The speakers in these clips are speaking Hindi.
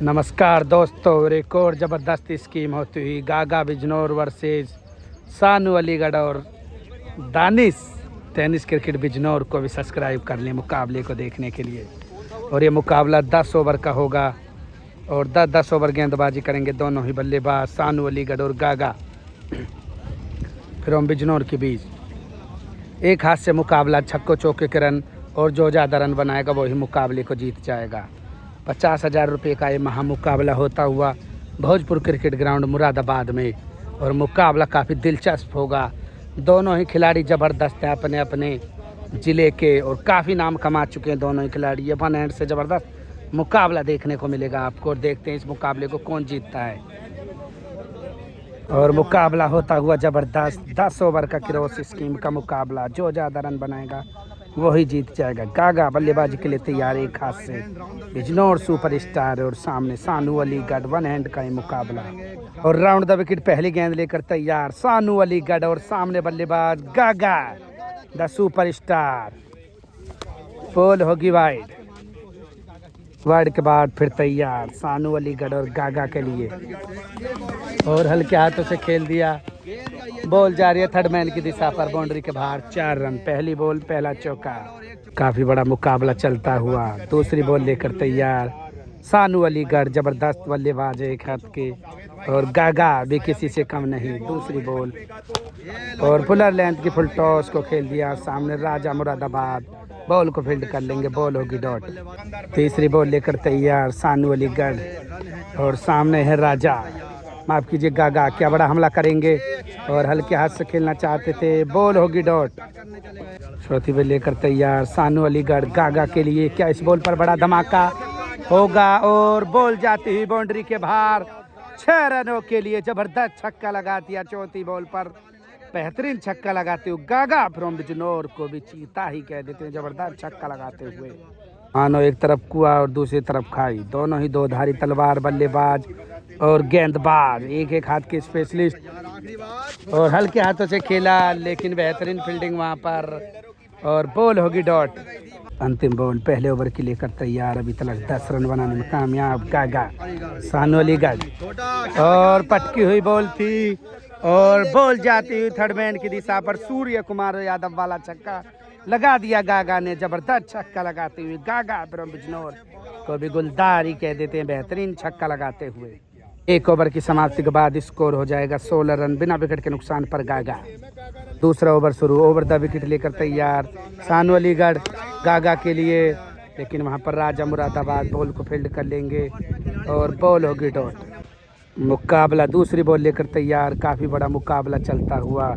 नमस्कार दोस्तों, एक और ज़बरदस्त स्कीम होती हुई गागा बिजनौर वर्सेस सानू अलीगढ़ और दानिश टेनिस क्रिकेट बिजनौर को भी सब्सक्राइब कर लें मुकाबले को देखने के लिए। और ये मुकाबला 10 ओवर का होगा और 10-10 ओवर गेंदबाजी करेंगे दोनों ही बल्लेबाज सानू अलीगढ़ और गागा फ्रॉम बिजनौर के बीच। एक हाथ से मुकाबला, छक्कों चौके के रन, और जो ज़्यादा रन बनाएगा वही मुकाबले को जीत जाएगा। 50,000 रुपये का ये महामुकाबला होता हुआ भोजपुर क्रिकेट ग्राउंड मुरादाबाद में। और मुकाबला काफ़ी दिलचस्प होगा। दोनों ही खिलाड़ी ज़बरदस्त हैं अपने अपने ज़िले के और काफ़ी नाम कमा चुके हैं दोनों ही खिलाड़ी। ये वन हैंड से ज़बरदस्त मुकाबला देखने को मिलेगा आपको। और देखते हैं इस मुकाबले को कौन जीतता है। और मुकाबला होता हुआ ज़बरदस्त 10 ओवर का क्रॉस स्कीम का मुकाबला। जो ज़्यादा रन बनाएगा वही जीत जाएगा। गागा बल्लेबाजी के लिए तैयार, एक हाथ से बिजनौर सुपरस्टार और सामने सानू अलीगढ़। वन हैंड का ही मुकाबला। और राउंड द विकेट पहली गेंद लेकर तैयार सानू अलीगढ़ और सामने बल्लेबाज गागा द सुपरस्टार। बॉल होगी वाइड। वाइड के बाद फिर तैयार सानू अलीगढ़ और गागा के लिए। और हल्के हाथों से खेल दिया। बॉल जा रही है थर्ड मैन की दिशा पर, बाउंड्री के बाहर। 4 रन, पहली बॉल पहला चौका। काफी बड़ा मुकाबला चलता हुआ। दूसरी बॉल लेकर तैयार सानू अलीगढ़, जबरदस्त बल्लेबाज एक हाथ के, और गागा भी किसी से कम नहीं। दूसरी बॉल और फुलर लेंथ की फुल टॉस को खेल दिया सामने राजा मुरादाबाद। बॉल को फील्ड कर लेंगे, बॉल होगी डॉट। तीसरी बॉल लेकर तैयार सानू अलीगढ़ और सामने है राजा, माफ कीजिए गागा। क्या बड़ा हमला करेंगे और हल्के हाथ से खेलना चाहते थे, बॉल होगी डॉट। चौथी बॉल लेकर तैयार सानू अलीगढ़ गागा के लिए। क्या इस बॉल पर बड़ा धमाका होगा? और बॉल जाती हुई बाउंड्री के बाहर। 6 रनों के लिए जबरदस्त छक्का लगा दिया चौथी बॉल पर। बेहतरीन छक्का लगाते हुए गागा फ्रॉम बिजनौर को भी चीता ही कह देते हैं। जबरदस्त छक्का लगाते हुए, मानो एक तरफ कुआं और दूसरी तरफ खाई। दोनों ही दो धारी तलवार बल्लेबाज और गेंदबाज, एक एक हाथ के स्पेशलिस्ट। और हल्के हाथों से खेला लेकिन बेहतरीन फील्डिंग वहां पर। और बॉल होगी डॉट। अंतिम बॉल पहले ओवर के लेकर तैयार। अभी तक 10 रन बनाने में कामयाब गागा सानू अलीगढ़। और पटकी हुई बॉल थी और बॉल जाती हुई थर्ड मैन की दिशा पर। सूर्य कुमार यादव वाला छक्का लगा दिया गागा ने। जबरदस्त छक्का लगाते हुए गागा फ्रॉम बिजनौर को भी गुलदार ही कह देते हैं, बेहतरीन छक्का लगाते हुए। एक ओवर की समाप्ति के बाद स्कोर हो जाएगा 16 रन बिना विकेट के नुकसान पर गागा। दूसरा ओवर शुरू। ओवर द विकेट लेकर तैयार सानू अलीगढ़ गागा के लिए, लेकिन वहां पर राजा मुरादाबाद बॉल को फील्ड कर लेंगे और बॉल होगी डॉट। मुकाबला दूसरी बॉल लेकर तैयार। काफ़ी बड़ा मुकाबला चलता हुआ।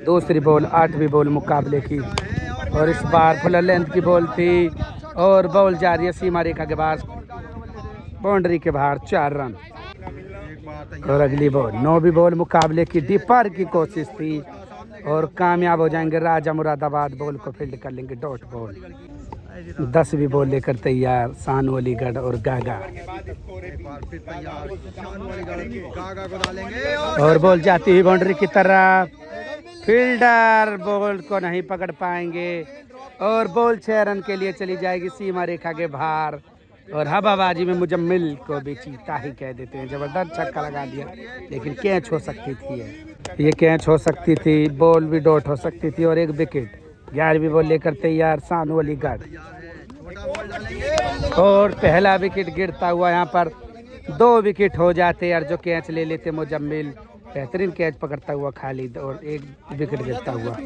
दूसरी बॉल 8वीं बॉल मुकाबले की, और इस बार फुल लेंथ की बॉल थी और बॉल जा रही है सीमा रेखा के पास, बाउंड्री के बाहर। 4 रन। और अगली बॉल 9वीं बॉल मुकाबले की, डिपर की कोशिश थी और कामयाब हो जाएंगे राजा मुरादाबाद। बॉल को फील्ड कर लेंगे डॉट बॉल। 10वीं बॉल लेकर तैयार सानू अलीगढ़ और गागा। और बॉल जाती हुई बाउंड्री की तरफ। फील्डर बॉल को नहीं पकड़ पाएंगे और बॉल 6 रन के लिए चली जाएगी सीमा रेखा के बाहर। और हवाबाजी में मुजम्मिल को भी चीता ही कह देते हैं। जबरदस्त छक्का लगा दिया, लेकिन कैच हो सकती थी। ये कैच हो सकती थी, बॉल भी डॉट हो सकती थी और एक विकेट। 11वीं बॉल लेकर तैयार सानू अलीगढ़। और पहला विकेट गिरता हुआ यहाँ पर 2 विकेट हो जाते और जो कैच ले लेते मुजम्मिल। बेहतरीन कैच पकड़ता हुआ खालिद और एक विकेट गिरता हुआ।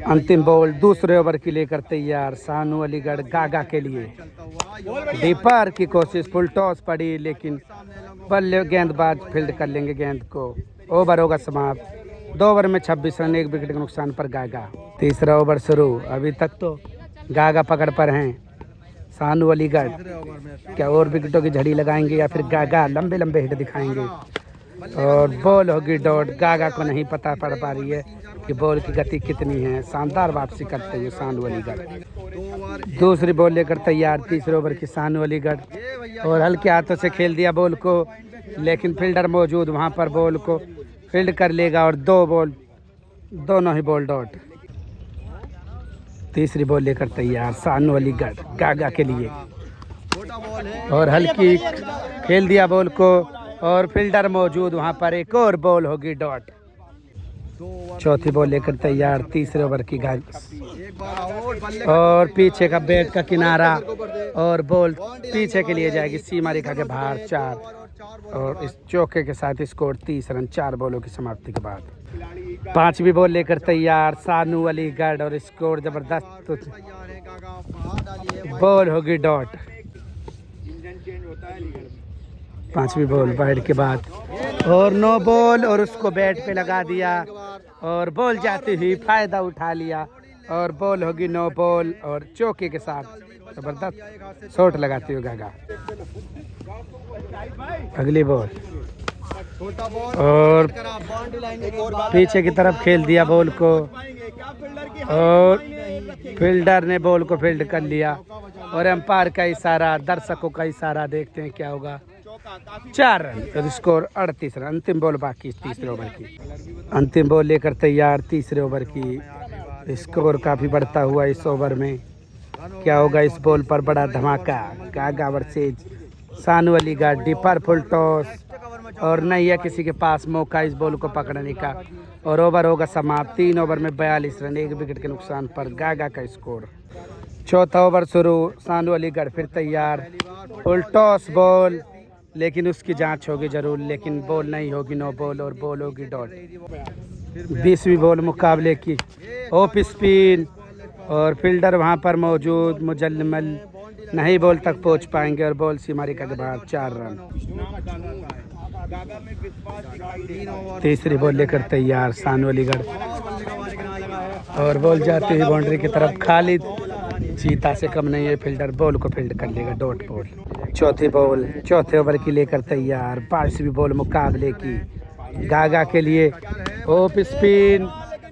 अंतिम बॉल दूसरे ओवर की लेकर तैयार सानू अलीगढ़ गागा के लिए। डीपर की कोशिश, फुल टॉस पड़ी लेकिन बल्ले गेंदबाज फील्ड कर लेंगे गेंद को। ओवर होगा समाप्त। 2 ओवर में 26 रन, 1 विकेट के नुकसान पर गागा। तीसरा ओवर शुरू। अभी तक तो गागा पकड़ पर हैं। सानू अलीगढ़ क्या और विकेटों की झड़ी लगाएंगे या फिर गागा लंबे लंबे हिट दिखाएंगे? और बॉल होगी डॉट। गागा को नहीं पता पड़ पा रही है कि बॉल की गति कितनी है। शानदार वापसी करते हुए सानू अलीगढ़। दूसरी बॉल लेकर तैयार तीसरे ओवर की सानू अलीगढ़। और हल्के हाथों से खेल दिया बॉल को, लेकिन फील्डर मौजूद वहां पर बॉल को फील्ड कर लेगा। और 2 बॉल, दोनों ही बॉल डॉट। तीसरी बॉल लेकर तैयार सानू अलीगढ़ गागा के लिए। और हल्की खेल दिया बॉल को और फील्डर मौजूद वहां पर। एक और बॉल होगी डॉट। चौथी बॉल लेकर तैयार, तीसरे ओवर की गेंद और पीछे का बैट का किनारा और बॉल पीछे के लिए जाएगी सीमा रेखा के बाहर 4। और इस चौके के साथ स्कोर 30 रन 4 बॉलों की समाप्ति के बाद। पांचवी बॉल लेकर तैयार सानू अलीगढ़ और स्कोर जबरदस्त बॉल होगी डॉट। पांचवी बॉल वाइड के बाद और नो बॉल और उसको बैट पे लगा दिया और बॉल जाती हुई फायदा उठा लिया और बॉल होगी नो बॉल और चौके के साथ जबरदस्त शॉट लगाती हुई गागा। अगली बॉल और पीछे की तरफ खेल दिया बॉल को और फील्डर ने बॉल को फील्ड कर लिया और एम्पायर का इशारा, दर्शकों का इशारा, देखते हैं क्या होगा। 4 रन और स्कोर 38 रन। अंतिम बॉल बाकी तीसरे ओवर की। अंतिम बॉल लेकर तैयार तीसरे ओवर की। स्कोर काफी बढ़ता हुआ इस ओवर में। क्या होगा इस बॉल पर? बड़ा धमाका। गागा वर्सेज सानू अलीगढ़। डीपर फुल टॉस और नहीं है किसी के पास मौका इस बॉल को पकड़ने का और ओवर होगा समाप्त। 3 ओवर में 42 रन 1 विकेट के नुकसान पर गागा का स्कोर। चौथा ओवर शुरू। सानू अलीगढ़ फिर तैयार। फुल टॉस बॉल, लेकिन उसकी जांच होगी जरूर, लेकिन बॉल नहीं होगी नो बॉल और बॉल होगी डॉट। 20वीं बॉल मुकाबले की। ऑफ स्पिन और फील्डर वहां पर मौजूद मुजल्लमल नहीं बॉल तक पहुंच पाएंगे और बॉल सीमा रेखा के बाहर 4 रन। तीसरी बॉल लेकर तैयार सानू अलीगढ़ और बॉल जाती हुई बाउंड्री की तरफ। खालिद चीता से कम नहीं है फील्डर, बॉल को फील्ड कर लेगा डॉट बॉल। चौथी बॉल चौथे ओवर की लेकर तैयार। 22वीं बॉल मुकाबले की गागा के लिए। ऑफ स्पिन,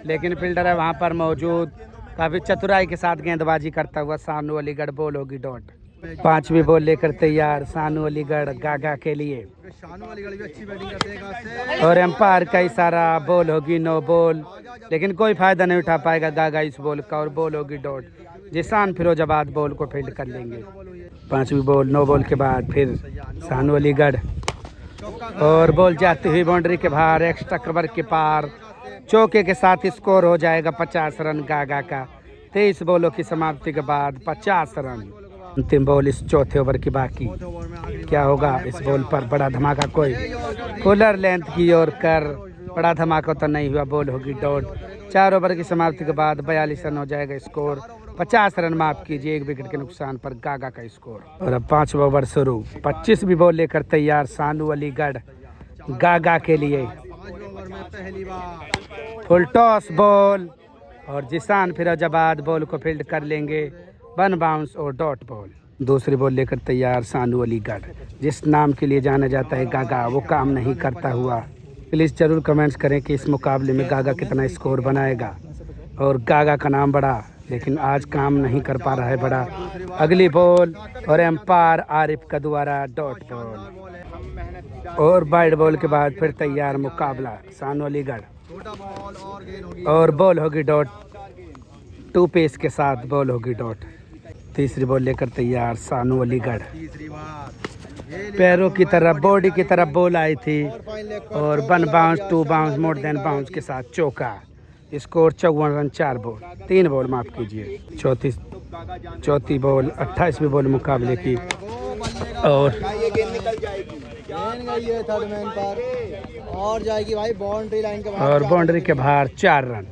लेकिन फील्डर है वहां पर मौजूद। काफी चतुराई के साथ गेंदबाजी करता हुआ सानू अलीगढ़, बॉल होगी डॉट। 5वीं बॉल लेकर तैयार सानू अलीगढ़ गागा के लिए और एम्पायर का इशारा, बॉल होगी नो बॉल, लेकिन कोई फायदा नहीं उठा पाएगा गागा इस बॉल का और बॉल होगी डॉट। जिसान फिरोजाबाद बॉल को फील्ड कर लेंगे। 5वीं बॉल नो बॉल के बाद फिर सानू अलीगढ़ और बॉल जाती हुई बाउंड्री के बाहर एक्स्ट्रा कवर के पार। चौके के साथ स्कोर हो जाएगा 50 रन गागा का। 23 बॉलों की समाप्ति के बाद 50 रन। अंतिम बॉल इस चौथे ओवर की बाकी। क्या होगा इस बॉल पर? बड़ा धमाका कोई कूलर लेंथ की ओर कर, बड़ा धमाका तो नहीं हुआ, बॉल होगी डॉट। 4 ओवर की समाप्ति के बाद 42 रन हो जाएगा स्कोर। 50 रन माफ कीजिए 1 विकेट के नुकसान पर गागा का स्कोर। और अब 5वां ओवर शुरू। 25वीं बॉल लेकर तैयार सानू अलीगढ़ गागा के लिए। फुल टॉस बॉल और जिसान फिरोजाबाद बॉल को फील्ड कर लेंगे। 1 बाउंस और डॉट बॉल। दूसरी बॉल लेकर तैयार सानू अलीगढ़। जिस नाम के लिए जाना जाता है गागा, वो काम नहीं करता हुआ। प्लीज़ ज़रूर कमेंट्स करें कि इस मुकाबले में गागा कितना स्कोर बनाएगा। और गागा का नाम बड़ा, लेकिन आज काम नहीं कर पा रहा है बड़ा। अगली बॉल और एम्पायर आरिफ का द्वारा डॉट बॉल और वाइड बॉल के बाद फिर तैयार मुकाबला सानू अलीगढ़ और बॉल होगी डॉट। 2 पेस के साथ बॉल होगी डॉट। तीसरी बॉल लेकर तैयार सानू अलीगढ़। पैरों की तरफ, बॉडी की तरफ बॉल आई थी और 1 bounce 2 bounce more than bounce के साथ चौका। स्कोर 54 रन 4 बॉल 3 बॉल माफ कीजिए। चौथी बॉल 28वीं बॉल मुकाबले की और जाएगी भाई बाउंड्री लाइन के और बाउंड्री के बाहर 4 रन।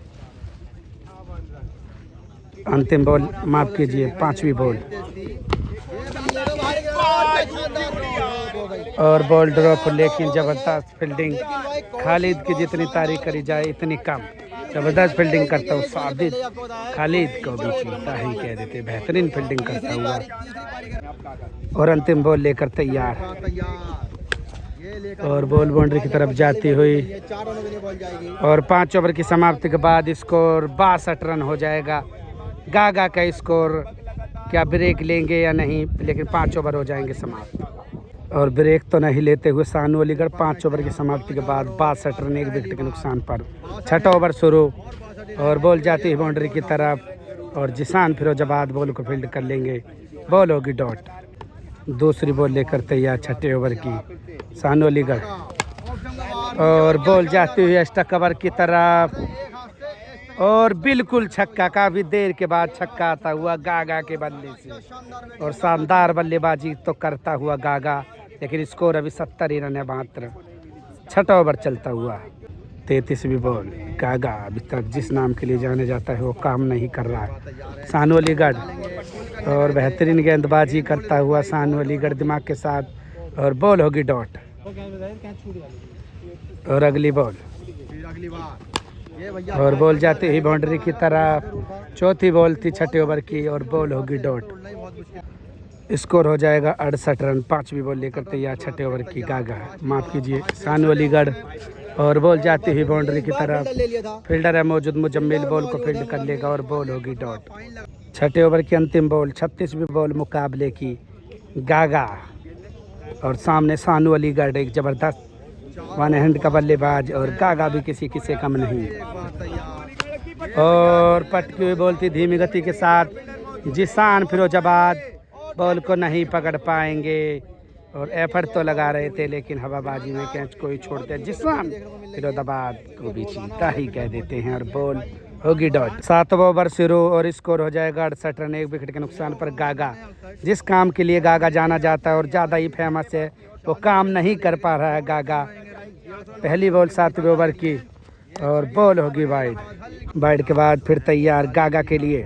अंतिम बॉल माफ कीजिए 5वीं बॉल और बॉल ड्रॉप, लेकिन जबरदस्त फील्डिंग। खालिद की जितनी तारीफ करी जाए इतनी कम। जबरदस्त फील्डिंग करता हूँ साबित खालिद को भी चीता ही कह देते, बेहतरीन फील्डिंग करता हुआ। और अंतिम बॉल लेकर तैयार और बॉल बाउंड्री की तरफ जाती हुई और 5 ओवर की समाप्ति के बाद स्कोर 62 रन हो जाएगा। गागा का स्कोर। क्या ब्रेक लेंगे या नहीं, लेकिन 5 ओवर हो जाएंगे समाप्त और ब्रेक तो नहीं लेते हुए सानू अलीगढ़ 5 ओवर की समाप्ति के बाद 62 रन 1 विकेट के नुकसान पर। 6ठा ओवर शुरू और बॉल जाती है बाउंड्री की तरफ और जिसान फिरोजाबाद बॉल को फील्ड कर लेंगे। बॉल होगी डॉट। दूसरी बॉल लेकर तैयार छठे ओवर की सानू अलीगढ़ और बॉल जाती हुई एक्स्ट्रा कवर की तरफ और बिल्कुल छक्का। काफी देर के बाद छक्का आता हुआ गागा के बल्ले से और शानदार बल्लेबाजी तो करता हुआ गागा, लेकिन स्कोर अभी 70 ही रन है मात्र। छठा ओवर चलता हुआ 33वीं बॉल। गागा अभी तक जिस नाम के लिए जाने जाता है वो काम नहीं कर रहा है। सानू अलीगढ़ और बेहतरीन गेंदबाजी करता हुआ सानू अलीगढ़ दिमाग के साथ और बॉल होगी डॉट। और अगली बॉल और बॉल जाती हुई बाउंड्री की तरफ। चौथी बॉल थी छठे ओवर की और बॉल होगी डॉट। स्कोर हो जाएगा 68 रन। 5वीं बॉल लेकर तैयार छठे ओवर की गागा, माफ कीजिए सानू अलीगढ़ और बॉल जाती हुई बाउंड्री की तरफ। फील्डर है मौजूद मुजम्मिल, बॉल को फील्ड कर लेगा और बॉल होगी डॉट। छठे ओवर की अंतिम बॉल 36वीं बॉल मुकाबले की गागा और सामने सानू अलीगढ़, एक जबरदस्त वन हैंड का बल्लेबाज और गागा भी किसी से कम नहीं। और पटकी हुई बॉल थी धीमी गति के साथ। जिसान फिरोजाबाद बॉल को नहीं पकड़ पाएंगे और एफर्ट तो लगा रहे थे, लेकिन हवाबाजी में कैच को ही छोड़ते। जिसान फिरोजाबाद को भी चीता ही कह देते हैं और बॉल होगी डॉट। 7वां ओवर शुरू और स्कोर हो जाएगा 68 रन। 1 विकेट के नुकसान पर गागा, जिस काम के लिए गागा जाना जाता है और ज़्यादा ही फेमस है, वो काम नहीं कर पा रहा है गागा। पहली बॉल 7वें ओवर की और बॉल होगी वाइड। वाइड के बाद फिर तैयार गागा के लिए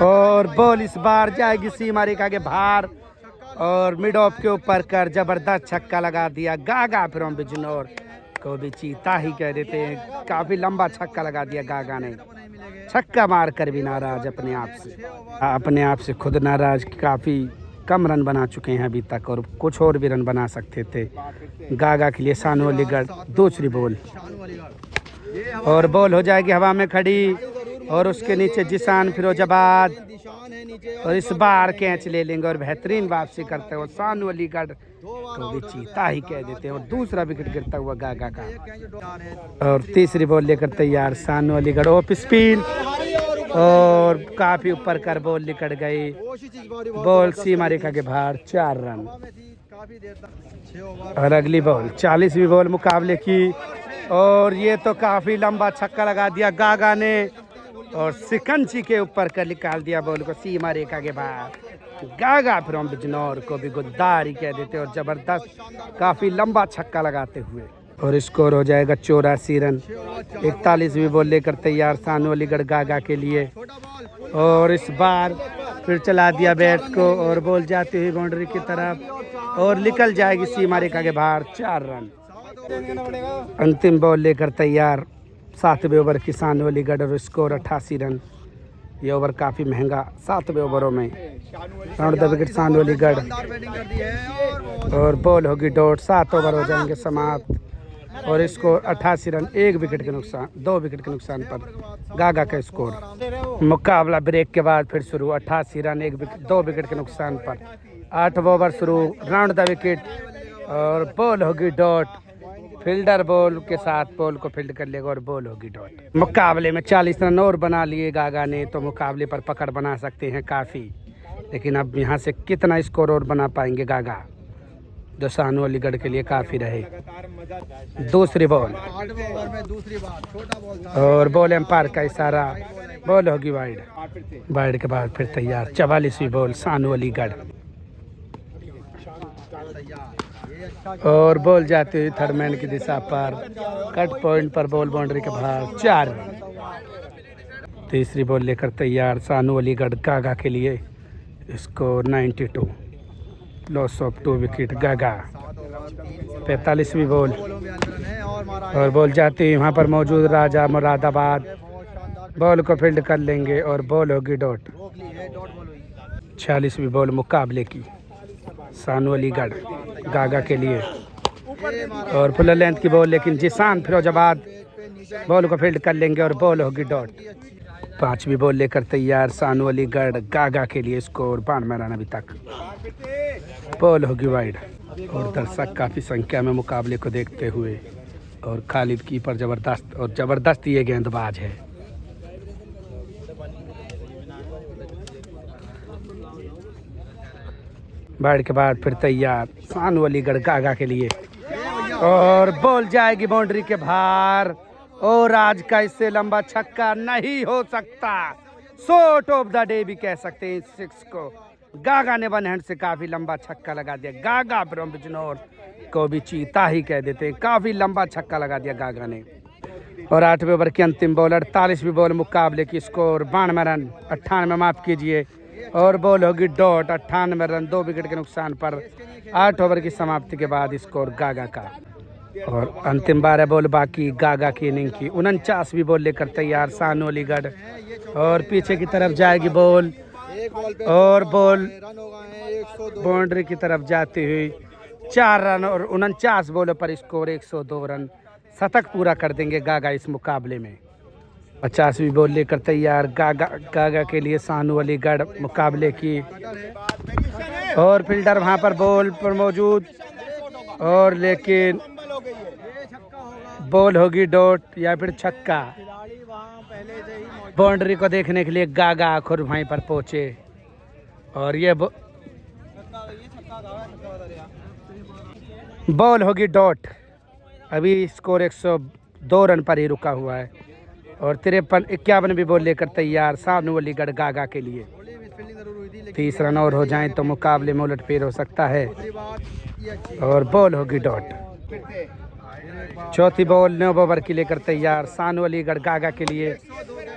और बॉल इस बार जाएगी सीमा रेखा के बाहर और मिड ऑफ के ऊपर कर जबरदस्त छक्का लगा दिया गागा फ्रॉम बिजनौर को भी चीता ही कह देते हैं। काफी लंबा छक्का लगा दिया गागा ने, छक्का मार कर भी नाराज अपने आप से खुद नाराज। काफी कम रन बना चुके हैं अभी तक और कुछ और भी रन बना सकते थे। गागा के लिए सानू अलीगढ़ दूसरी बॉल और बॉल हो जाएगी हवा में खड़ी और उसके नीचे जिसान फिरोजाबाद और इस बार कैच ले लेंगे और बेहतरीन वापसी करते हैं और सानू अलीगढ़ को भी चीता ही कह देते हैं और दूसरा विकेट गिरता हुआ गागा का। और तीसरी बॉल लेकर तैयार सानू अलीगढ़ ऑफ स्पिन और काफी ऊपर कर बॉल निकल गई। बॉल सीमा रेखा के बाहर 4 रन। और अगली बॉल 40वीं बॉल मुकाबले की और ये तो काफी लंबा छक्का लगा दिया गागा ने और सिकंची के ऊपर कर निकाल दिया बॉल को सीमा रेखा के बाहर। गागा फ्रॉम बिजनौर को भी गुद्दार ही कह देते और जबरदस्त काफी लंबा छक्का लगाते हुए और स्कोर हो जाएगा 84 रन। 41वीं बॉल लेकर तैयार सानू अलीगढ़ गागा के लिए और इस बार फिर चला दिया बैट को और बॉल जाती हुई बाउंड्री की तरफ और निकल जाएगी सीमा रेखा के बाहर। 4 रन। अंतिम बॉल लेकर तैयार 7वें ओवर की सानू अलीगढ़ और स्कोर 88 रन। ये ओवर काफ़ी महंगा 7वें ओवरों में। राउंड द विकेट सानू अलीगढ़ और बॉल होगी डॉट। 7 ओवर हो जाएंगे समाप्त और स्कोर 88 रन। 1 विकेट के नुकसान 2 विकेट के नुकसान पर गागा का स्कोर। मुकाबला ब्रेक के बाद फिर शुरू। 88 रन 2 विकेट के नुकसान पर 8वां ओवर शुरू। राउंड द विकेट और बॉल होगी डॉट। फील्डर बॉल के साथ बॉल को फील्ड कर लेगा और बॉल होगी डॉट। मुकाबले में 40 रन और बना लिए गागा ने तो मुकाबले पर पकड़ बना सकते हैं काफ़ी, लेकिन अब यहाँ से कितना स्कोर और बना पाएंगे गागा जो सानू अलीगढ़ के लिए काफ़ी रहे। दूसरी बॉल और बॉल एम्पायर का इशारा, बॉल होगी वाइड। वाइड के बाद फिर तैयार 44वीं बॉल सानू अलीगढ़ और बॉल जाती हुई थर्ड मैन की दिशा पर कट पॉइंट पर बॉल बाउंड्री के बाहर। 4 रन। तीसरी बॉल लेकर तैयार सानू अलीगढ़ गागा के लिए स्कोर 92। लॉस ऑफ 2 विकेट गागा। 45वीं बॉल और बॉल जाती हुई वहाँ पर मौजूद राजा मुरादाबाद बॉल को फील्ड कर लेंगे और बॉल होगी डॉट। 46वीं बॉल मुकाबले की सानू अलीगढ़ गागा के लिए और फुल लेंथ की बॉल, लेकिन जिसान फिरोजाबाद बॉल को फील्ड कर लेंगे और बॉल होगी डॉट। 5वीं बॉल लेकर तैयार सानू अलीगढ़ गागा के लिए स्कोर 92 रन अभी तक। बॉल होगी वाइड और दर्शक काफ़ी संख्या में मुकाबले को देखते हुए और खालिद कीपर जबरदस्त ये गेंदबाज है। बैठ के बाद फिर तैयार सानू अलीगढ़ गागा के लिए। और बॉल जाएगी बाउंड्री के बाहर और आज का इससे लंबा छक्का नहीं हो सकता। शॉट ऑफ द डे भी कह सकते हैं इस सिक्स को। गागा ने वन हैंड से काफी लंबा छक्का लगा दिया। गागा फ्रॉम बिजनौर को भी चीता ही कह देते हैं, काफी लंबा छक्का लगा दिया गागा ने। और 8वें ओवर की अंतिम बॉल 48वीं बॉल मुकाबले की। स्कोर 92 रन 98 माफ कीजिए। और बॉल होगी डॉट 98 रन 2 विकेट के नुकसान पर 8 ओवर की समाप्ति के बाद स्कोर गागा का। और अंतिम 12 बॉल बाकी गागा की इनिंग की। 49वीं बॉल लेकर तैयार सानू अलीगढ़। और पीछे की तरफ जाएगी बॉल और बॉल बाउंड्री की तरफ जाती हुई 4 रन। और 49 बॉलों पर स्कोर 102 रन। शतक पूरा कर देंगे गागा इस मुकाबले में। 50वीं बॉल लेकर तैयार गागा के लिए सानू अलीगढ़ मुकाबले की। और फील्डर वहां पर बॉल पर मौजूद और लेकिन बॉल होगी डॉट या फिर छक्का। बाउंड्री को देखने के लिए गागा खुद वहीं पर पहुंचे और ये बॉल होगी डॉट। अभी स्कोर 102 रन पर ही रुका हुआ है। और 51वीं बॉल लेकर तैयार सानू अलीगढ़ गागा के लिए। 30 रन और हो जाएं तो मुकाबले में उलटफेर हो सकता है। और बॉल होगी डॉट। चौथी बॉल 9 ओवर की लेकर तैयार सानू अलीगढ़ गागा के लिए।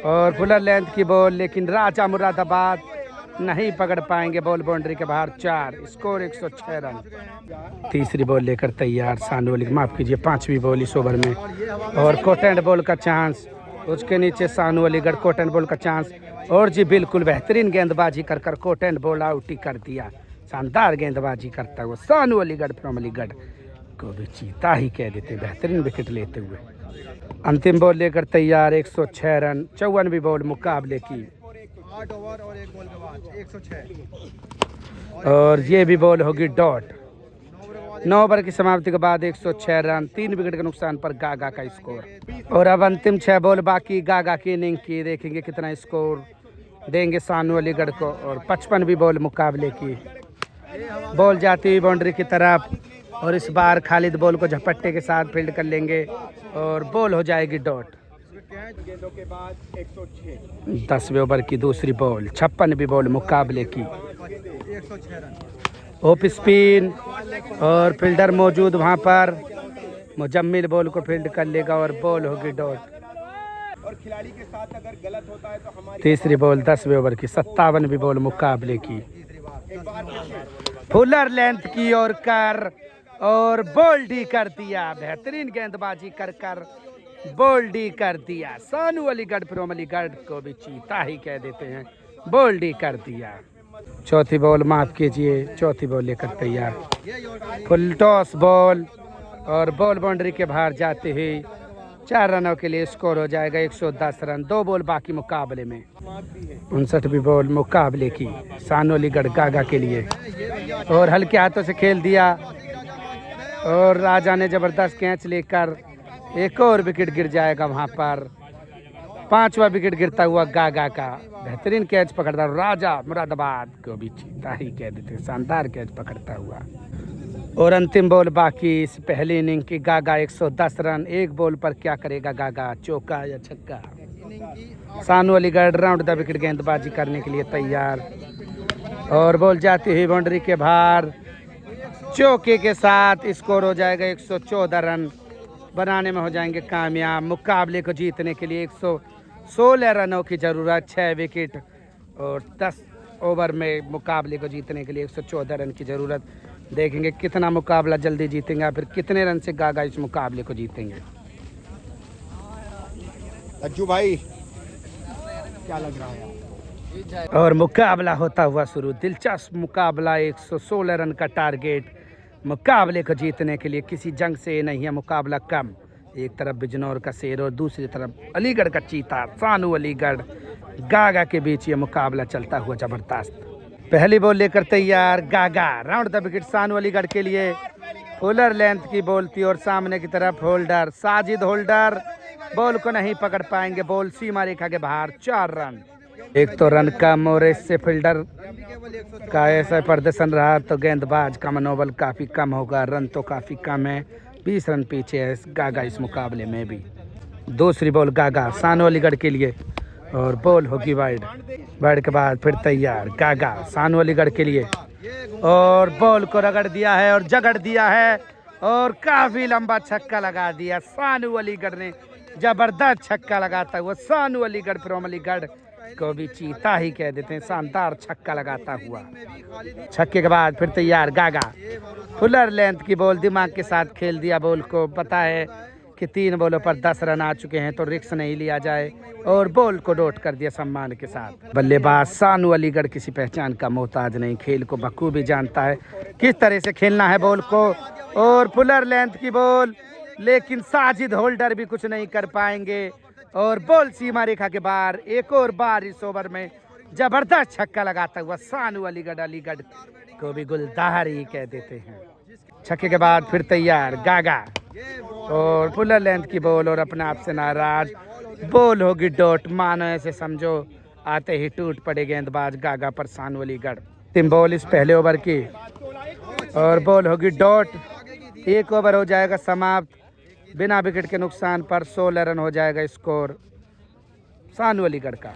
और फुलर लेंथ की बॉल लेकिन राजा मुरादाबाद नहीं पकड़ पाएंगे। बॉल बाउंड्री के बाहर 4। Score 106 run. तीसरी बॉल लेकर तैयार सानू अलीगढ़, माफ कीजिए 5वीं बॉल इस ओवर में। और कोट एंड बॉल का चांस, उसके नीचे सानू अलीगढ़। कोट एंड बॉल का चांस और जी बिल्कुल बेहतरीन गेंदबाजी कर कोट एंड बॉल आउट ही कर दिया। शानदार गेंदबाजी करता हुआ सानू अलीगढ़ फ्रॉम अलीगढ़ को भी चीता ही कह देते, बेहतरीन विकेट लेते हुए। अंतिम बॉल लेकर तैयार 106 रन। 54वीं बॉल मुकाबले की। 8 ओवर और 1 बॉल के बाद 106। और ये भी बॉल होगी डॉट। 9 ओवर की समाप्ति के बाद 106 रन 3 विकेट के नुकसान पर गागा का स्कोर। और अब अंतिम 6 बॉल बाकी गागा की इनिंग की। देखेंगे कितना स्कोर देंगे सानू अलीगढ़ को। और 55वीं बॉल मुकाबले की। बॉल जाती हुई बाउंड्री की तरफ और इस बार खालिद बॉल को झपट्टे के साथ फील्ड कर लेंगे और बॉल हो जाएगी डॉट। 10वें ओवर की दूसरी बॉल 56वीं बॉल मुकाबले की। ऑफ स्पिन और फील्डर मौजूद वहां पर। मुजम्मिल बॉल को फील्ड कर लेगा और बॉल होगी डॉट। और खिलाड़ी के साथ अगर गलत होता है तो हमारी तीसरी बॉल 10वें ओवर की 57वीं बॉल मुकाबले की। फुलर लेंथ की और कर और बोल्ड ही कर दिया। बेहतरीन गेंदबाजी कर बोल्ड ही कर दिया। सानू अलीगढ़ फ्रॉम अलीगढ़ को भी चीता ही कह देते हैं, बोल्ड ही कर दिया। चौथी बॉल, माफ कीजिए, चौथी बॉल लेकर तैयार। फुल टॉस बॉल और बॉल बाउंड्री के बाहर जाते हुए 4 रनों के लिए स्कोर हो जाएगा 110 रन। 2 बॉल बाकी मुकाबले में। 59वीं बॉल मुकाबले की सानू अलीगढ़ गागा के लिए। और हल्के हाथों से खेल दिया और राजा ने जबरदस्त कैच लेकर एक और विकेट गिर जाएगा वहां पर। 5वां विकेट गिरता हुआ गागा का। बेहतरीन कैच पकड़ता राजा मुरादाबाद को भी चीता ही कह देते, शानदार कैच पकड़ता हुआ। और अंतिम बॉल बाकी इस पहली इनिंग की। गागा 110 रन। 1 बॉल पर क्या करेगा गागा, चौका या छक्का। सानू अलीगढ़ राउंड द विकेट गेंदबाजी करने के लिए तैयार। और बॉल जाती हुई बाउंड्री के बाहर चौके के साथ स्कोर हो जाएगा 114 रन बनाने में हो जाएंगे कामयाब। मुकाबले को जीतने के लिए 116 रनों की ज़रूरत, 6 विकेट और 10 ओवर में मुकाबले को जीतने के लिए 114 रन की ज़रूरत। देखेंगे कितना मुकाबला जल्दी जीतेंगे, फिर कितने रन से गागा इस मुकाबले को जीतेंगे। अज्जू भाई क्या लग रहा है? और मुकाबला होता हुआ शुरू। दिलचस्प मुकाबला, 116 रन का टारगेट। मुकाबले को जीतने के लिए किसी जंग से नहीं है मुकाबला कम। एक तरफ बिजनौर का शेर और दूसरी तरफ अलीगढ़ का चीता। सानू अलीगढ़ गागा के बीच ये मुकाबला चलता हुआ जबरदस्त। पहली बॉल लेकर तैयार गागा। राउंड द विकेट सानू अलीगढ़ के लिए। फुलर लेंथ की बॉल थी और सामने की तरफ होल्डर साजिद होल्डर बॉल को नहीं पकड़ पाएंगे। बॉल सीमा रेखा के बाहर, 4 रन। एक तो रन का मोरेस से फील्डर का ऐसा प्रदर्शन रहा तो गेंदबाज का मनोबल काफ़ी कम होगा। रन तो काफ़ी कम है, 20 रन पीछे है गागा इस मुकाबले में भी। दूसरी बॉल गागा सानू अलीगढ़ के लिए और बॉल होगी वाइड। वाइड के बाद फिर तैयार गागा सानू अलीगढ़ के लिए और बॉल को रगड़ दिया है और जगड़ दिया है और काफ़ी लंबा छक्का लगा दिया सानू अलीगढ़ ने। जबरदस्त छक्का लगाता हुआ सानू अलीगढ़ फ्रॉम अलीगढ़ को भी चीता ही कह देते हैं, शानदार छक्का लगाता हुआ। छक्के के बाद फिर तैयार गागा फुलर लेंथ की बॉल दिमाग के साथ खेल दिया। बॉल को पता है कि 3 बॉलों पर 10 रन आ चुके हैं तो रिस्क नहीं लिया जाए और बॉल को डॉट कर दिया सम्मान के साथ। बल्लेबाज सानू अलीगढ़ किसी पहचान का मोहताज नहीं, खेल को बखूबी जानता है किस तरह से खेलना है बॉल को। और फुलर लेंथ की बॉल, लेकिन साजिद होल्डर भी कुछ नहीं कर पाएंगे और बॉल सीमा रेखा के बाहर। एक और बार इस ओवर में जबरदस्त छक्का लगाता हुआ सानू अलीगढ़ को भी गुलदार ही कह देते हैं। छक्के के बाद फिर तैयार गागा और फुलर लेंथ की बॉल और अपने आप से नाराज। बॉल होगी डॉट, मानो ऐसे समझो आते ही टूट पड़े गेंदबाज गागा पर सानू अलीगढ़। 3 बॉल इस पहले ओवर की और बॉल होगी डॉट। 1 ओवर हो जाएगा समाप्त। बिना विकेट के नुकसान पर 16 रन हो जाएगा स्कोर सानू अलीगढ़ का।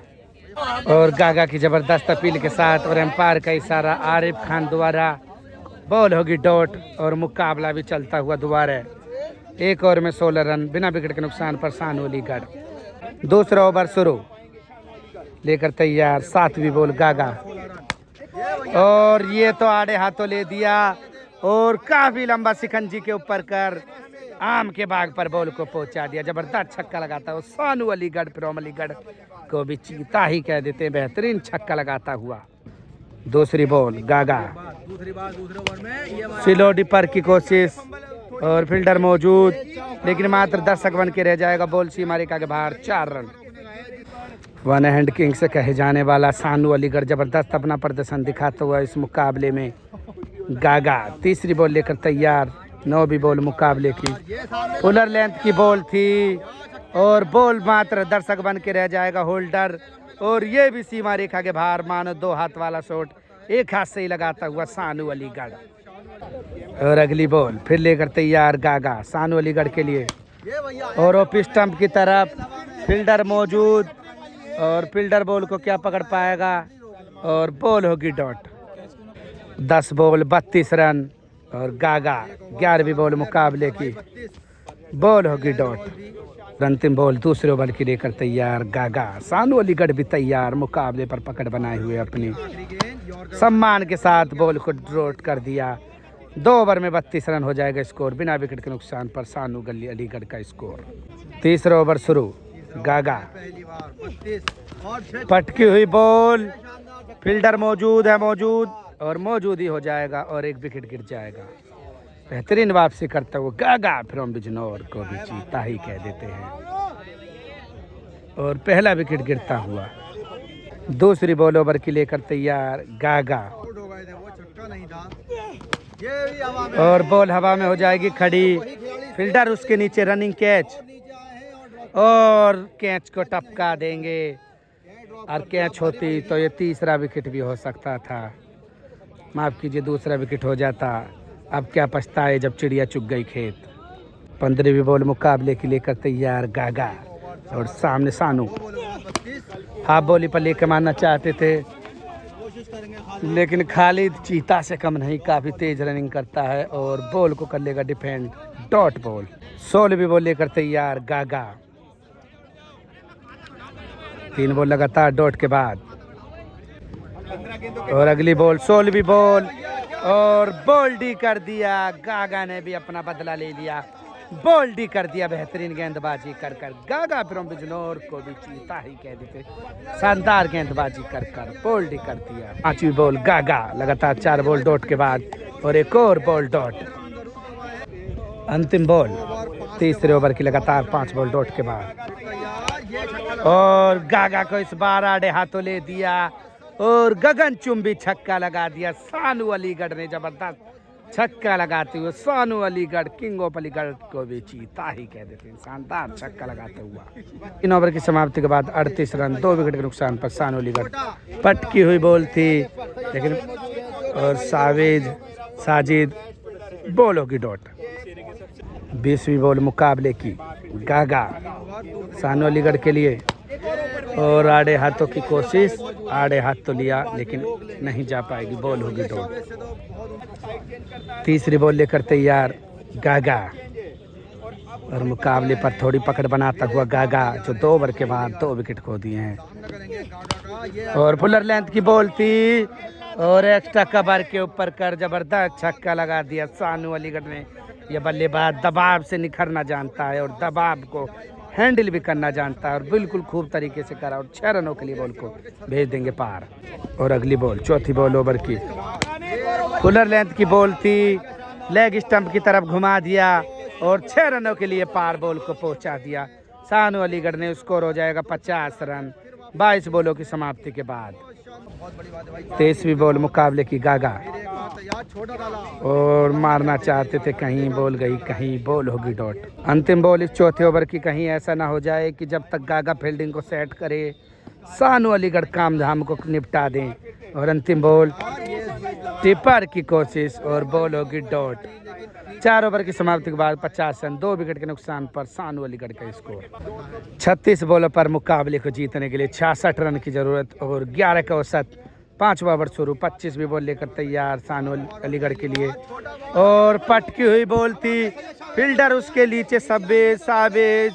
और गागा की जबरदस्त अपील के साथ और एम्पायर का इशारा आरिफ खान द्वारा बॉल होगी डॉट और मुकाबला भी चलता हुआ दोबारा। 1 ओवर में 16 रन बिना विकेट के नुकसान पर सानू अलीगढ़। दूसरा ओवर शुरू, लेकर तैयार 7वीं बॉल गागा और ये तो आड़े हाथों ले दिया और काफी लंबा शिकंजी के ऊपर कर आम के बाग पर बॉल को पहुंचा दिया। जबरदस्त छक्का लगाता है सानू अलीगढ़ फ्रॉम अलीगढ़ को भी चीता ही कह देते हैं, बेहतरीन छक्का लगाता हुआ। दूसरी बॉल गागा स्लो डिपर की कोशिश और फील्डर मौजूद, लेकिन मात्र दर्शक बन के रह जाएगा। बॉल सीमा रेखा के बाहर, 4 रन। वन हैंड किंग से कहे जाने वाला सानू अलीगढ़ जबरदस्त अपना प्रदर्शन दिखाता हुआ इस मुकाबले में। गागा तीसरी बॉल लेकर तैयार, 9वीं बॉल मुकाबले की। फुलर लेंथ की बॉल थी और बॉल मात्र दर्शक बन के रह जाएगा होल्डर और ये भी सीमा रेखा के बाहर। मानो 2 हाथ वाला शॉट एक हाथ से ही लगाता हुआ सानू अलीगढ़। और अगली बॉल फिर लेकर तैयार गागा सानू अलीगढ़ के लिए और ऑफ स्टंप की तरफ फील्डर मौजूद और फील्डर बॉल को क्या पकड़ पाएगा और बॉल होगी डॉट। 10 बॉल 32 रन और गागा 11वीं बॉल मुकाबले की, बॉल होगी डॉट। अंतिम बॉल दूसरे ओवर की लेकर तैयार गागा सानू अलीगढ़ भी तैयार, मुकाबले पर पकड़ बनाए हुए अपनी सम्मान के साथ बॉल को डॉट कर दिया। 2 ओवर में 32 रन हो जाएगा स्कोर बिना विकेट के नुकसान पर सानू अलीगढ़ का स्कोर। तीसरा ओवर शुरू, गागा पटकी हुई बॉल, फील्डर मौजूद और मौजूद ही हो जाएगा और 1 विकेट गिर जाएगा। बेहतरीन वापसी करता हुआ गागा फ्रॉम बिजनौर को भी चीता ही कह देते हैं और पहला विकेट गिरता हुआ। दूसरी बॉल ओवर की लेकर तैयार गागा और बॉल हवा में हो जाएगी खड़ी। फील्डर उसके नीचे रनिंग कैच और कैच को टपका देंगे और कैच होती तो ये तीसरा विकेट भी हो सकता था। माफ कीजिए, दूसरा विकेट हो जाता। अब क्या पछताए जब चिड़िया चुग गई खेत। 15वीं बॉल मुकाबले की लेकर तैयार गागा और सामने सानू। हाफ बॉली पर लेकर मारना चाहते थे लेकिन खालिद चीता से कम नहीं, काफ़ी तेज रनिंग करता है और बॉल को कर लेगा डिफेंड, डॉट बॉल। 16वीं बॉल लेकर तैयार गागा। 3 बॉल लगातार डॉट के बाद और अगली बॉल 16वीं बॉल और बोल्डी कर दिया। गागा ने भी अपना बदला ले लिया, बोल्डी कर दिया। बेहतरीन गेंदबाजी कर गागा फ्रॉम बिजनौर को भी चीता ही कह देते, शानदार गेंदबाजी कर बोल्डी कर दिया। 5वीं बॉल गागा, लगातार 4 बॉल डॉट के बाद और एक और बॉल डॉट। अंतिम बॉल तीसरे ओवर की लगातार 5 बॉल डॉट के बाद और गागा को इस बार आड़े हाथों ले दिया और गगनचुंबी छक्का लगा दिया सानू अलीगढ़ ने। जबरदस्त छक्का लगाते हुए सानू अलीगढ़ किंग ऑफ अलीगढ़ को भी जीता ही कह देते हैं। शानदार छक्का लगाते हुआ। 3 ओवर की समाप्ति के बाद 38 रन 2 विकेट के नुकसान पर सानू अलीगढ़। पटकी हुई बॉल थी लेकिन और साजिद बॉल होगी डॉट। 20वीं बॉल मुकाबले की गागा सानू अलीगढ़ के लिए और आड़े हाथों की कोशिश, आड़े हाथ तो लिया लेकिन नहीं जा पाएगी, बॉल होगी डॉट। तीसरी बॉल लेकर तैयार गागा और मुकाबले पर थोड़ी पकड़ बनाता हुआ गागा जो 2 ओवर के बाद 2 विकेट खो दिए हैं। और फुलर लेंथ की बॉल थी और एक्स्ट्रा कवर के ऊपर कर जबरदस्त छक्का लगा दिया सानू अलीगढ़ ने। यह बल्लेबाज दबाव से निखरना जानता है और दबाव को हैंडल भी करना जानता है और बिल्कुल खूब तरीके से करा और 6 रनों के लिए बॉल को भेज देंगे पार। और अगली बॉल चौथी बॉल ओवर की फुलर लेंथ की बॉल थी, लेग स्टंप की तरफ घुमा दिया और 6 रनों के लिए पार बॉल को पहुंचा दिया सानू अलीगढ़ ने। स्कोर हो जाएगा 50 रन 22 बॉलों की समाप्ति के बाद। 23वीं बॉल मुकाबले की गागा और मारना चाहते थे, कहीं बॉल गई कहीं बॉल होगी डॉट। अंतिम बॉल इस चौथे ओवर की, कहीं ऐसा ना हो जाए कि जब तक गागा फील्डिंग को सेट करे सानू अलीगढ़ काम धाम को निपटा दें। और अंतिम बॉल टिपर की कोशिश और बॉल होगी डॉट। 4 ओवर की समाप्ति के बाद 50 रन 2 विकेट के नुकसान पर सानू अलीगढ़ का स्कोर। 36 बॉलों पर मुकाबले को जीतने के लिए 66 रन की जरूरत और 11 का औसत। 5वां ओवर शुरू, 25वीं बॉल लेकर तैयार सानू अलीगढ़ के लिए और पटकी हुई बॉल थी, फील्डर उसके नीचे सावेज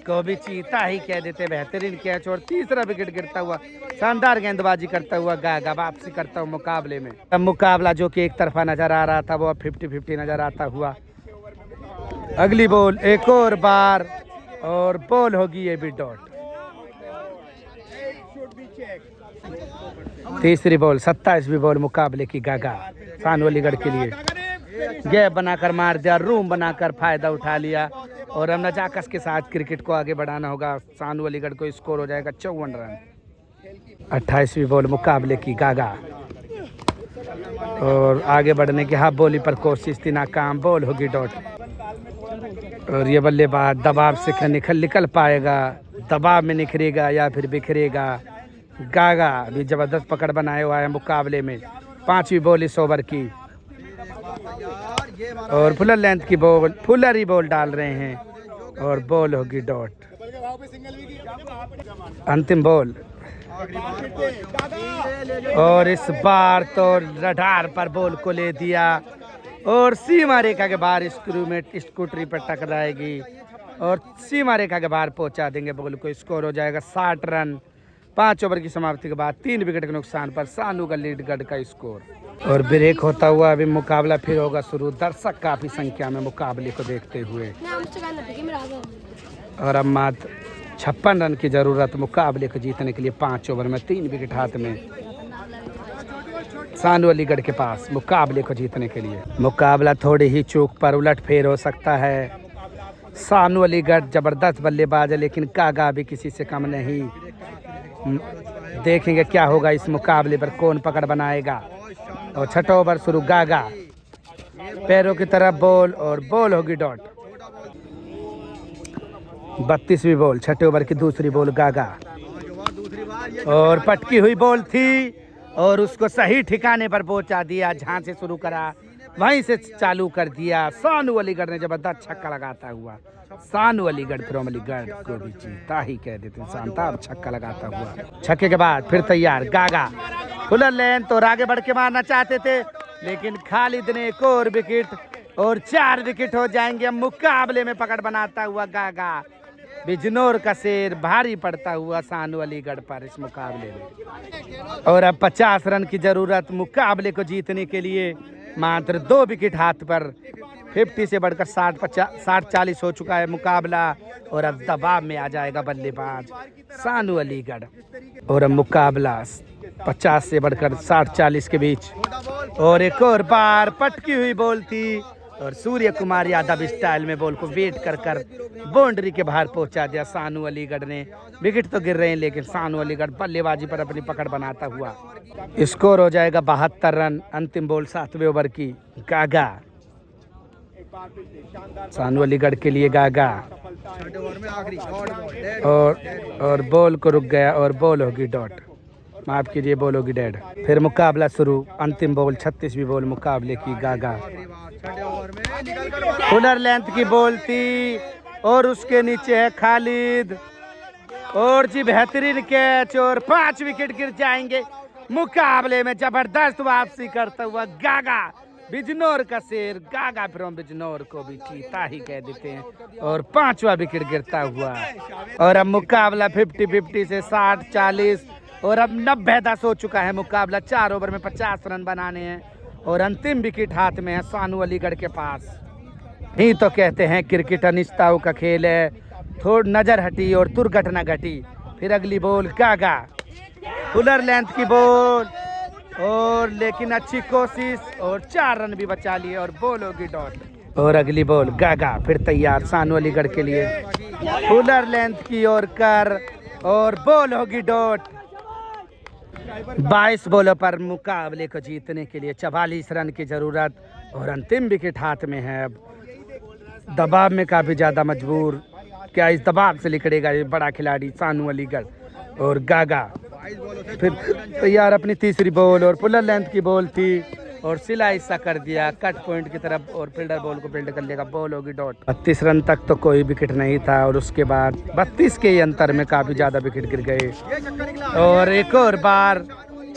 को भी चीता ही कह देते। बेहतरीन कैच और तीसरा विकेट गिरता हुआ, शानदार गेंदबाजी करता हुआ गागा वापसी करता हुआ मुकाबले में। अब मुकाबला जो कि एक तरफा नजर आ रहा था वो अब 50-50 नजर आता हुआ। अगली बॉल एक और बार और बॉल होगी ये भी डॉट। तीसरी बॉल 27वीं बॉल मुकाबले की गागा सानू अलीगढ़ के लिए गैप बनाकर मार दिया, रूम बनाकर फायदा उठा लिया और हम नजाकत के साथ क्रिकेट को आगे बढ़ाना होगा। सानू अलीगढ़ को स्कोर हो जाएगा 54 रन। 28वीं बॉल मुकाबले की गागा और आगे बढ़ने की हाफ बॉली पर कोशिश थी, नाकाम, बॉल होगी डॉट। और ये बल्लेबाज दबाव से निकल पाएगा, दबाव में निखरेगा या फिर बिखरेगा। गागा भी जबरदस्त पकड़ बनाए हुआ है मुकाबले में। 5वीं बॉल इस ओवर की और फुलर लेंथ की बॉल, फुलर ही बॉल डाल रहे हैं और बॉल होगी डॉट। अंतिम बॉल और इस बार तो रडार पर बॉल को ले दिया और सीमा रेखा के बाहर स्कूटरी पर टकराएगी और सीमा रेखा के बाहर पहुंचा देंगे बॉल को। स्कोर हो जाएगा 60 रन। 5 ओवर की समाप्ति के बाद 3 विकेट के नुकसान पर सानू अलीगढ़ का स्कोर। और ब्रेक होता हुआ अभी मुकाबला फिर होगा शुरू। दर्शक काफी संख्या में मुकाबले को देखते हुए और अब मात्र 56 रन की जरूरत मुकाबले को जीतने के लिए। 5 ओवर में 3 विकेट हाथ में सानू अलीगढ़ के पास मुकाबले को जीतने के लिए। मुकाबला थोड़ी ही चूक पर उलट फेर हो सकता है। सानू अलीगढ़ जबरदस्त बल्लेबाज है लेकिन गागा भी किसी से कम नहीं। देखेंगे क्या होगा इस मुकाबले पर, कौन पकड़ बनाएगा। और 6वां ओवर शुरू, गागा पैरों की तरफ बॉल और बॉल होगी डॉट। 32वीं बॉल 6ठे ओवर की दूसरी बॉल गागा और पटकी हुई बॉल थी और उसको सही ठिकाने पर पहुंचा दिया। जहां से शुरू करा वहीं से चालू कर दिया। सानू अलीगढ़ ने जबरदस्त छक्का लगाता हुआ सानू अलीगढ़ फ्रॉम अलीगढ़ को भी जीता ही कह देते हैं। शानदार छक्का लगाता हुआ। छक्के के बाद फिर तैयार गागा, फुलर लेंथ और आगे बढ़ के मारना चाहते थे लेकिन खालिद ने एक और विकेट और 4 विकेट हो जाएंगे। मुकाबले में पकड़ बनाता हुआ गागा, बिजनौर का शेर भारी पड़ता हुआ सानू अलीगढ़ पर इस मुकाबले में। और अब 50 रन की जरूरत मुकाबले को जीतने के लिए। मात्र 2 विकेट हाथ पर। 50 से बढ़कर 60-40 हो चुका है मुकाबला और अब दबाव में आ जाएगा बल्लेबाज सानू अलीगढ़। और अब मुकाबला 50 से बढ़कर 60-40 के बीच और एक और बार पटकी हुई बॉल थी और सूर्य कुमार यादव स्टाइल में बॉल को वेट कर कर बाउंड्री के बाहर पहुंचा दिया सानू अलीगढ़ ने। विकेट तो गिर रहे हैं लेकिन सानू अलीगढ़ बल्लेबाजी पर अपनी पकड़ बनाता हुआ। स्कोर हो जाएगा 72 रन। अंतिम बॉल 7वें ओवर की। गागा सानू अलीगढ़ के लिए गागा और बॉल को रुक गया और बॉल होगी डॉट। माफ कीजिए, बॉल होगी डेड। फिर मुकाबला शुरू। अंतिम बॉल 36वीं बॉल मुकाबले की। गागा फुलर लेंथ की बॉल थी और उसके नीचे है खालिद और जी बेहतरीन कैच और 5 विकेट गिर जाएंगे। मुकाबले में जबरदस्त वापसी करता हुआ गागा, बिजनौर का शेर गागा फ्रॉम बिजनौर को भी चीता ही कह देते हैं और 5वां विकेट गिरता हुआ। और अब मुकाबला 50-50 से 60-40 और अब 90-10 हो चुका है मुकाबला। 4 ओवर में 50 रन बनाने हैं और अंतिम विकेट हाथ में है सानू अलीगढ़ के पास। ही तो कहते हैं क्रिकेट अनिश्चितताओं का खेल है। थोड़ी नजर हटी और दुर्घटना घटी। फिर अगली बॉल गागा, फुलर लेंथ की बॉल और लेकिन अच्छी कोशिश और 4 रन भी बचा लिए और बॉल होगी डॉट। और अगली बॉल गागा फिर तैयार सानू अलीगढ़ के लिए। फुलर लेंथ की ओर कर और बॉल होगी डॉट। 22 बॉलों पर मुकाबले को जीतने के लिए 44 रन की जरूरत और अंतिम विकेट हाथ में है। अब दबाव में काफी ज्यादा मजबूर। क्या इस दबाव से निकलेगा ये बड़ा खिलाड़ी सानू अलीगढ़। और गागा फिर तैयार अपनी तीसरी बॉल और फुलर लेंथ की बॉल थी और सिलाई सा कर दिया कट पॉइंट की तरफ और फील्डर बॉल को फील्ड कर लेगा। बॉल होगी डॉट। 32 रन तक तो कोई विकेट नहीं था और उसके बाद 32 के अंतर में काफी ज्यादा विकेट गिर गए और एक और बार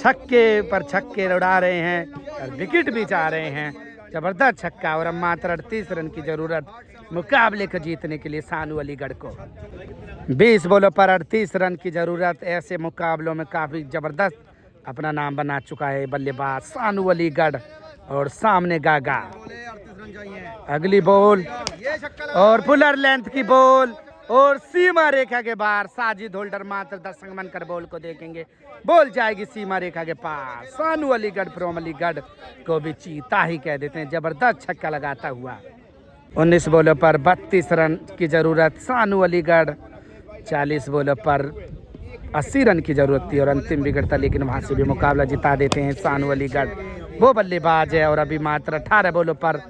छक्के पर छक्के उड़ा रहे हैं और विकेट भी चाह रहे हैं। जबरदस्त छक्का और अब मात्र 38 रन की जरूरत मुकाबले को जीतने के लिए सानू अलीगढ़ को। 20 बॉलों पर 38 रन की जरूरत। ऐसे मुकाबलों में काफी जबरदस्त अपना नाम बना चुका है बल्लेबाज सानू अलीगढ़। और सामने गागा। अगली बॉल और फुलर लेंथ की बॉल और सीमा रेखा के बाहर। साजिद होल्डर मात्र 10 रन बनकर बॉल को देखेंगे। बॉल जाएगी सीमा रेखा के पास। सानू अलीगढ़ फ्रॉम अलीगढ़ को भी चीता ही कह देते हैं। जबरदस्त छक्का लगाता हुआ। 19 बॉलों पर 32 रन की जरूरत। सानू अलीगढ़ 40 बॉलों पर 80 रन की जरूरत थी और अंतिम विकेट था लेकिन वहां से भी मुकाबला जिता देते हैं सानू अलीगढ़। वो बल्लेबाज है और अभी मात्र 18 बॉलों पर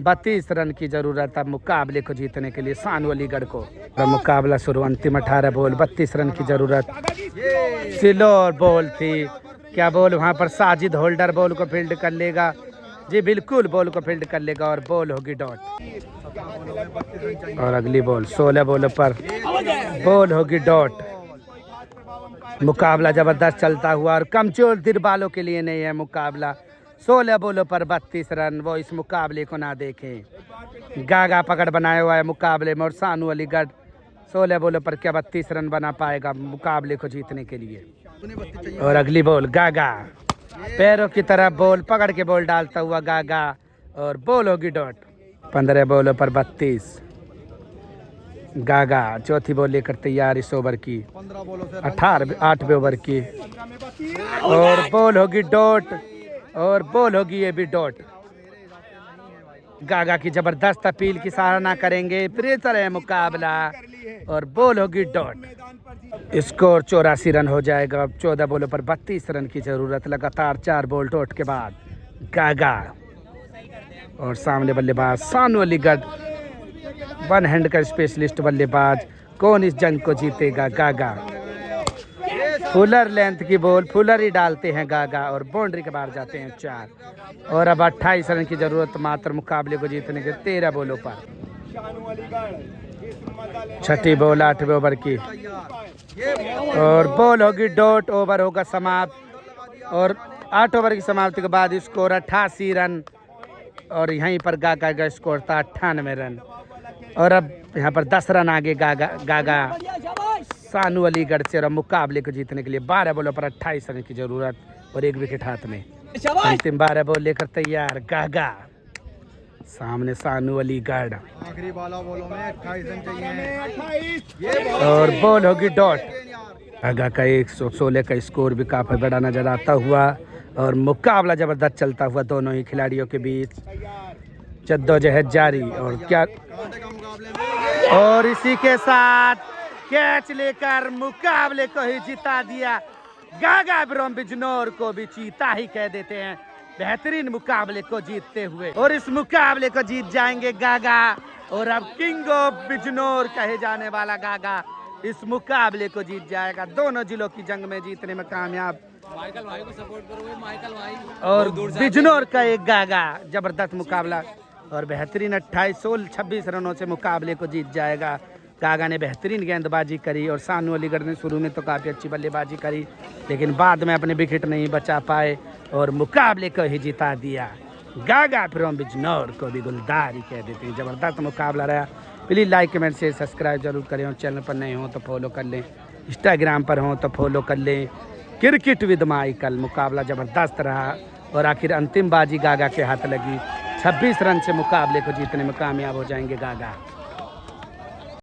32 रन की जरूरत है मुकाबले को जीतने के लिए सानू अलीगढ़ को। और मुकाबला शुरू। अंतिम 18 बॉल 32 रन की जरूरत। स्लोअर बॉल थी। क्या बॉल वहां पर साजिद होल्डर बॉल को फील्ड कर लेगा? जी बिल्कुल बॉल को फील्ड कर लेगा और बॉल होगी डॉट। और अगली बॉल 16 बॉलों पर बॉल होगी डॉट। मुकाबला जबरदस्त चलता हुआ और कमजोर दिल वालों के लिए नहीं है मुकाबला। 16 बॉलों पर 32 रन। वो इस मुकाबले को ना देखें। गागा पकड़ बनाया हुआ है मुकाबले में और सानू अलीगढ़ 16 बॉलों पर क्या 32 रन बना पाएगा मुकाबले को जीतने के लिए। और अगली बॉल गागा पैरों की तरफ बॉल पकड़ के बॉल डालता हुआ गागा और बॉल होगी डॉट। 15 बॉलों पर 32। गागा चौथी बॉल लेकर तैयार इस ओवर की। 8वें ओवर की और बॉल होगी डॉट और बॉल होगी ये भी डॉट। गागा की जबरदस्त अपील की सराहना करेंगे। प्रेशर है मुकाबला और बॉल होगी डॉट। स्कोर 84 रन हो जाएगा। 14 बॉलों पर 32 रन की जरूरत। लगातार 4 बॉल डॉट के बाद गागा और सामने बल्लेबाज सानू अलीगढ़। वन हैंड का स्पेशलिस्ट बल्लेबाज। कौन इस जंग को जीतेगा? गागा फुलर लेंथ की बॉल फुलर ही डालते हैं गागा और बाउंड्री के बाहर जाते हैं 4। और अब 28 रन की जरूरत मात्र मुकाबले को जीतने के 13 बॉलों पर। छठी बॉल 8वें ओवर की और बॉल होगी डॉट। ओवर होगा समाप्त और 8 ओवर की समाप्ति के बाद स्कोर 88 रन और यहीं पर गागा का स्कोर था 98 रन। और अब यहाँ पर 10 रन आगे गागा सानू अलीगढ़ से और मुकाबले को जीतने के लिए 12 बॉलों पर 28 रन की जरूरत और 1 विकेट हाथ में। अंतिम 12 बॉल लेकर तैयार गागा। सामने सानू अलीगढ़। आखिरी 12 बॉलों में 28 रन चाहिए और बॉल होगी डॉट। गागा का 116 का स्कोर भी काफी बड़ा नजर आता हुआ और मुकाबला जबरदस्त चलता हुआ दोनों ही खिलाड़ियों के बीच। जद्दोजहद जारी। और क्या, कांटे का मुकाबले में और इसी के साथ कैच लेकर मुकाबले को ही जिता दिया। गागा ब्रोम बिजनौर को भी चीता ही कह देते हैं, बेहतरीन मुकाबले को जीतते हुए। और इस मुकाबले को जीत जाएंगे गागा। और अब किंग ऑफ बिजनौर कहे जाने वाला गागा इस मुकाबले को जीत जाएगा। दोनों जिलों की जंग में जीतने में कामयाब। माइकल भाई को सपोर्ट करो, माइकल भाई। और बिजनौर का एक गागा, जबरदस्त मुकाबला और बेहतरीन 28-26 रनों से मुकाबले को जीत जाएगा। गागा ने बेहतरीन गेंदबाजी करी और सानू अलीगढ़ ने शुरू में तो काफ़ी अच्छी बल्लेबाजी करी, लेकिन बाद में अपने विकेट नहीं बचा पाए और मुकाबले को ही जिता दिया। गागा फ्रॉम बिजनौर को भी गुलदार ही कह देते हैं। ज़बरदस्त मुकाबला रहा। Please like comment share subscribe जरूर करें और चैनल पर नए हों तो फॉलो कर लें, इंस्टाग्राम पर हों तो फॉलो कर लें। क्रिकेट विद माइकल मुकाबला ज़बरदस्त रहा और आखिर अंतिम बाजी गागा के हाथ लगी। 26 रन से मुकाबले को जीतने में कामयाब हो जाएंगे गागा।